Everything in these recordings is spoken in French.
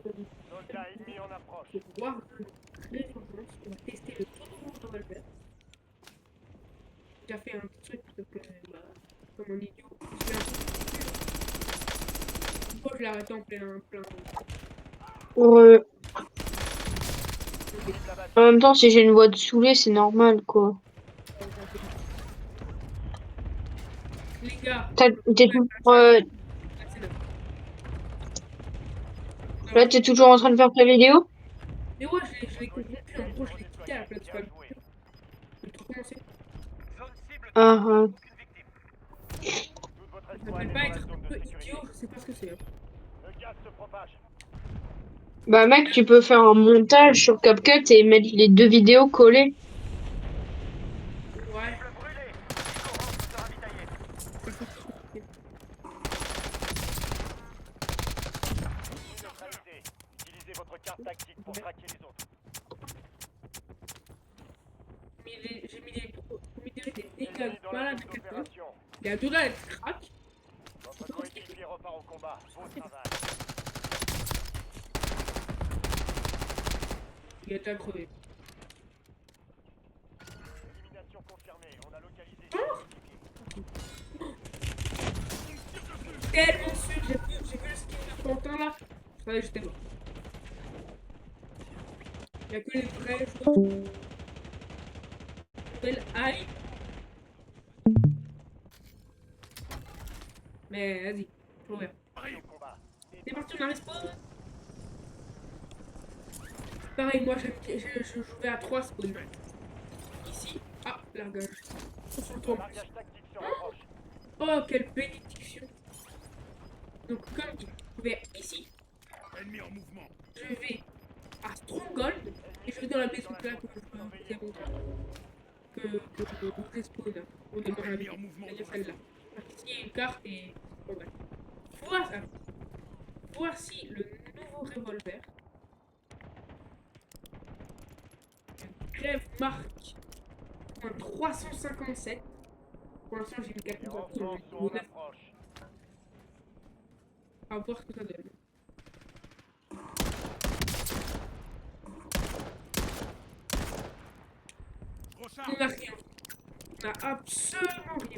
Soldat ennemi en approche. Pour voir très urgence, on va tester le tout nouveau revolver. J'ai déjà fait un petit truc parce que, comme un idiot, je l'ai arrêté en plein. Ouais. Cible abattue. En même temps, si j'ai une voix de saoulé, c'est normal, quoi. Les gars, T'es toujours, c'est là. là, t'es toujours en train de faire ta vidéo? Mais ouais, je l'ai compris, en gros, je l'ai quitté à la plateforme. Bien joué. Je vais tout recommencer. Zone cible Ah, terminée. ah. Aucune victime. Toute votre Ça escouade s'appelle est pas dans la être zone un de peu sécurité. idiot, je sais pas ce que c'est. Hein. Le gaz se propage. Bah, mec, tu peux faire un montage sur CapCut et mettre les deux vidéos collées. Ouais, Cible brûlée. Courant se ravitailler. ça c'est trop compliqué. Ennemi neutralisé. Utilisez votre carte tactique pour traquer les autres. J'ai mis des dégâts Ennemi dans la malades zone à quelqu'un. d'opération. Il y a deux là, elle craque. Votre coéquipier repart au combat. Beau travail. Il a déjà crevé. Élimination confirmée. On a localisé Oh, coéquipier. tellement sûr, j'ai vu le skin de Quentin là. Je savais que j'étais mort. Il y a que les vrais joueurs. Belle aïe. Mais vas-y, faut ouvrir. Au combat. C'est parti, on a respawn. Pareil, moi je jouais à 3 spawns. Ici. Ah, largage. Sur le toit. Largage tactique se rapproche. Oh, quelle bénédiction. Donc, comme dit, je vais ici. Ennemi en mouvement. Je vais à Stronghold. Et je vais dans la maison là que je vous ai montré. Que vous respawn là. On démarre la vidéo. C'est-à-dire celle-là. Donc, ici, il y a une carte et. Bon, ouais. Voici le nouveau revolver. Grève marque. 357. Pour l'instant, j'ai mis 4 Les ans. renforts sont en approche. À voir ce que ça donne. On n'a rien. On n'a absolument rien.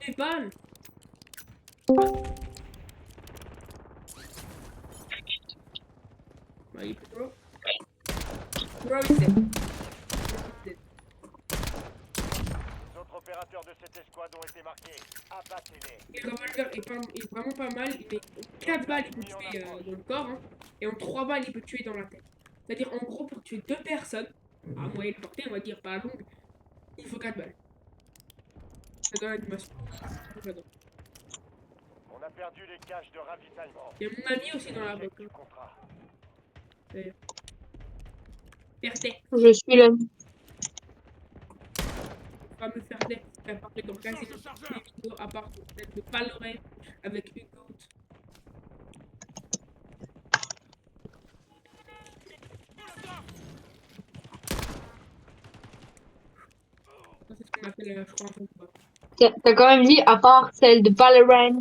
C'est des balles. Bah, il est pro. Bro, il sait. Les autres opérateurs de cette escouade ont été marqués. Abattez-les. Et le revolver est vraiment pas mal. Il met 4 balles, il peut tuer dans le corps. Hein, et en 3 balles, il peut tuer dans la tête. C'est-à-dire, en gros, pour tuer 2 personnes, à moyenne portée, on va dire, pas à longue, il faut 4 balles. J'adore l'animation. J'adore. On a perdu les caches de ravitaillement. Il y a mon ami aussi dans la Échec boîte. du contrat. D'ailleurs. Ferdet. Je suis là. Le fameux Ferdet qui a parlé dans quasiment toutes les vidéos, à part peut-être de Valorant avec Hugo. Ça, c'est ce qu'on appelle, je crois, un combat. T'as quand même dit, à part celle de Valorant.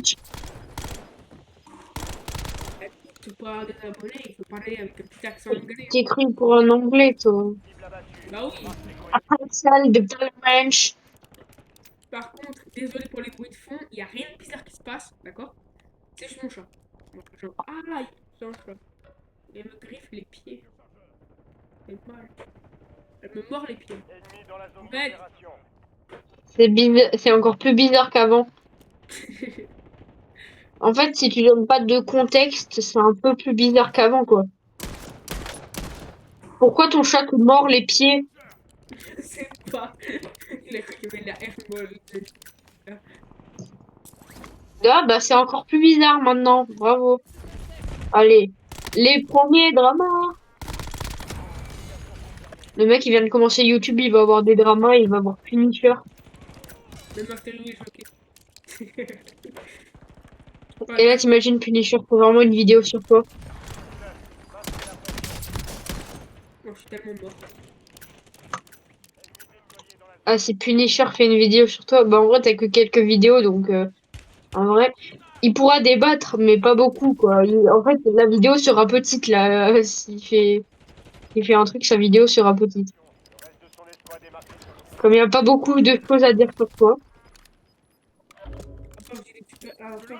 Tu peux avoir des abonnés, il faut parler avec un petit accent anglais. T'es cru pour un anglais, toi. Cible abattue. Bah oui. À part celle de Valorant. Par contre, désolé pour les bruits de fond, il n'y a rien de bizarre qui se passe, d'accord? C'est juste mon chat. Genre, aïe, c'est un chat. Il me griffe les pieds. C'est mal. Elle me mord les pieds. Ennemi dans la zone Bête. d'opération. C'est encore plus bizarre qu'avant. En fait, si tu donnes pas de contexte, c'est un peu plus bizarre qu'avant, quoi. Pourquoi ton chat te mord les pieds? Je sais pas. Il a cru qu'il y avait la air molle. Ah, bah, c'est encore plus bizarre maintenant. Bravo. Allez. Les premiers dramas. Le mec, il vient de commencer YouTube, il va avoir des dramas, il va avoir Punisher. Même Martin est choqué. Et là, t'imagines Punisher pour vraiment une vidéo sur toi. Non, je suis tellement mort. Ennemi déployé dans la Ah, si Punisher fait une vidéo sur toi, bah en vrai, t'as que quelques vidéos, donc en vrai, il pourra débattre, mais pas beaucoup, quoi. En fait, la vidéo sera petite, là. S'il fait un truc, sa vidéo sera petite. Le reste de son escouade est marqué sur le Comme il n'y a pas beaucoup de choses à dire sur toi. Après,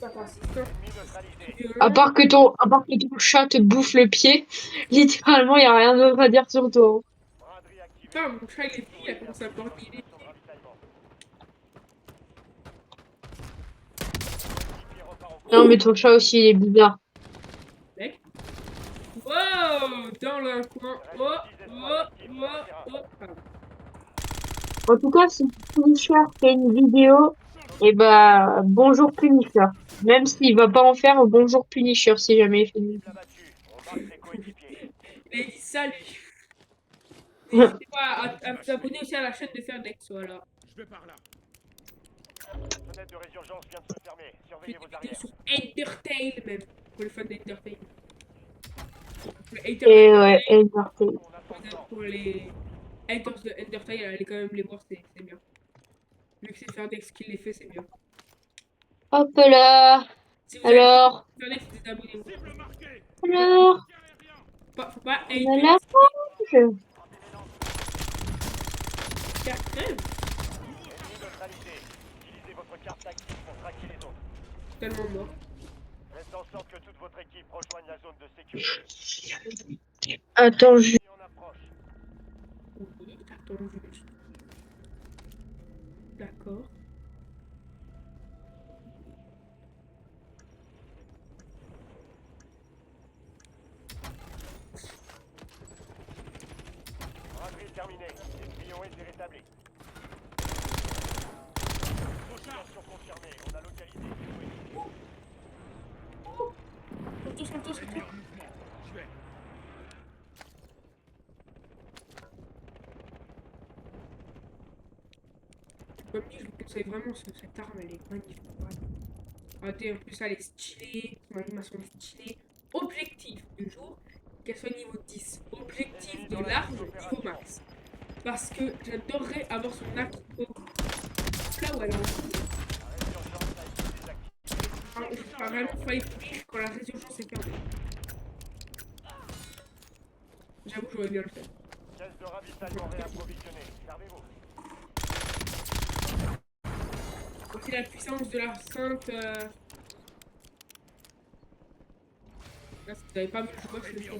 pas consistant, ennemi neutralisé. violent. À part que ton chat te bouffe le pied, littéralement, il n'y a rien d'autre à dire sur toi. Braderie activée. Putain, mon chat, il est fini, il a commencé à porter les pieds. Station de ravitaillement. Équipier repart au Non, mais ton chat aussi, il est bizarre. Mec. Wow! Dans le coin. Il Oh, reste 10 escouades actives sur le terrain. Pardon. En tout cas, si Punisher fait une vidéo, et bah, bonjour Punisher. Même s'il va pas en faire, bonjour Punisher si jamais il fait une Cible abattue. On marque ses coéquipiers. Il a dit ça, lui. N'hésitez pas à vous abonner aussi à la chaîne de Ferdex, voilà. Fenêtre de résurgence vient de se fermer. Je fais Surveillez des vos vidéos arrières. sur Endertale, même. Pour les fans d'Endertale. Pour les haters Et d'Endertale. ouais, Endertale. On attend le temps. Pour les haters de Endertale, allez quand même les voir, c'est bien. Vu que c'est Ferdex qui les fait, c'est bien. Hop là. Si vous avez Alors, Ferdex, désabonnez-vous. alors, Faut pas on a hater. la rage. Faire crève. Ennemi neutralisé. Utilisez votre carte tactique pour traquer les autres. Tellement mort. Faites en sorte que toute votre équipe rejoigne la zone de sécurité. Attends, je... Ennemi en approche. Oui, attends, juste. D'accord. Braderie terminée. Les priorités rétablies. Mission confirmée. On a localisé les coéquipiers. Surtout. Comme dit, je vous conseille vraiment cette arme, elle est magnifique. Ouais. Regardez, en plus, elle est stylée, son animation est stylée. Objectif du jour, qu'elle soit niveau 10. Objectif de l'arme, niveau max. Parce que j'adorerais avoir son arme là où elle est en dessous. Je vais vraiment failli mourir quand la résurgence est fermée. J'avoue, j'aurais bien le faire. Caisse de ravitaillement réapprovisionnée. Servez-vous. Aussi la puissance de la sainte. Là, si vous n'avez pas vu le jeu, je suis sûr.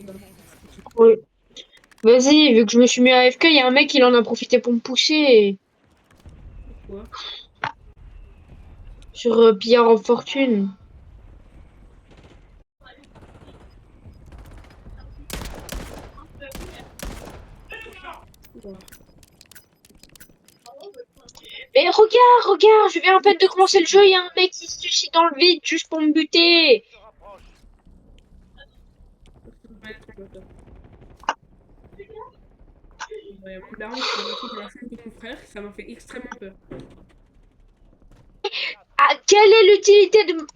Oui. Vas-y, vu que je me suis mis à AFK, il y a un mec, il en a profité pour me pousser Quoi? sur Pillard en Fortune. Ouais. Mais regarde, je viens à peine de commencer le jeu, il y a un mec qui se suicide dans le vide juste pour me buter. Se rapproche. Ouais, mon daron qui est rentré dans la chambre de mon frère, ça m'a fait extrêmement peur. Ah, quelle est l'utilité de...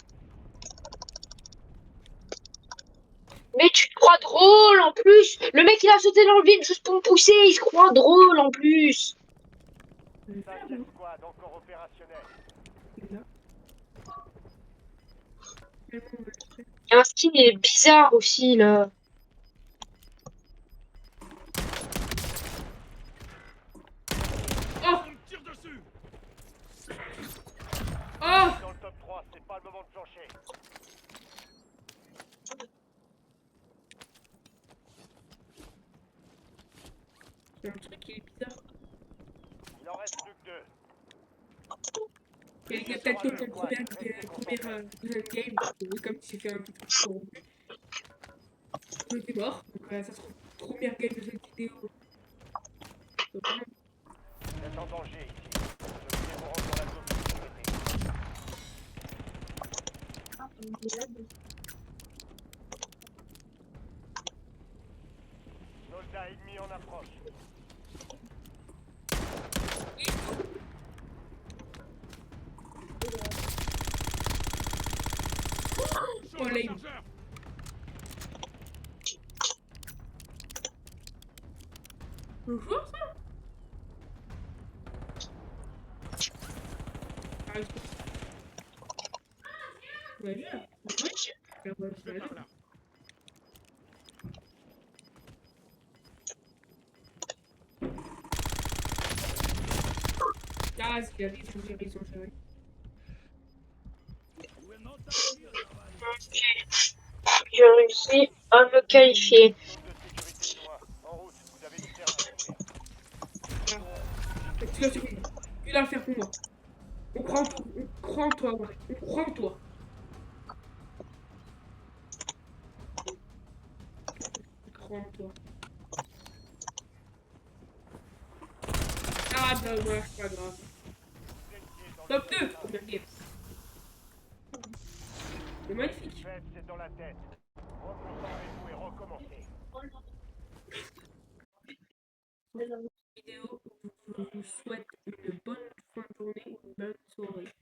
Mais tu te crois drôle en plus. Le mec il a sauté dans le vide juste pour me pousser, il se croit drôle en plus. Cinquième squad encore opérationnel. Il y a un skin il est bizarre aussi là. Oh! Oh! Dans le top 3, c'est pas le moment de plancher. Il y a un truc qui est bizarre. Il en reste plus que 2. Il y a peut-être que mon première deuxième game, comme si c'était un petit truc corrompu. J'étais mort, donc ça se trouve, première game de cette vidéo. Donc, vraiment, Vous êtes en danger ici. Devez vous rendre dans la zone de sécurité. Soldat ennemi en approche. oh là, il... Bonjour, ça? par exemple. Ouais, là. Ouais. La voix, je l'adore. Ah, c'est bien, j'ai raison, j'ai raison. J'ai réussi à me qualifier. Zone de sécurité chinois. En route, vous avez du terrain à couvrir. Tu vas suffire. Tu vas le faire pour moi. On croit en toi. On croit en toi, ouais. On croit en toi. On croit en toi. Ah, bah, voilà, c'est pas grave. Vous étiez dans Top le 2! bon chemin. Première game. C'est magnifique. Faites, c'est dans la tête. Reconcentrez-vous et recommencez. Vidéo, je vous souhaite une bonne fin de journée ou une bonne soirée.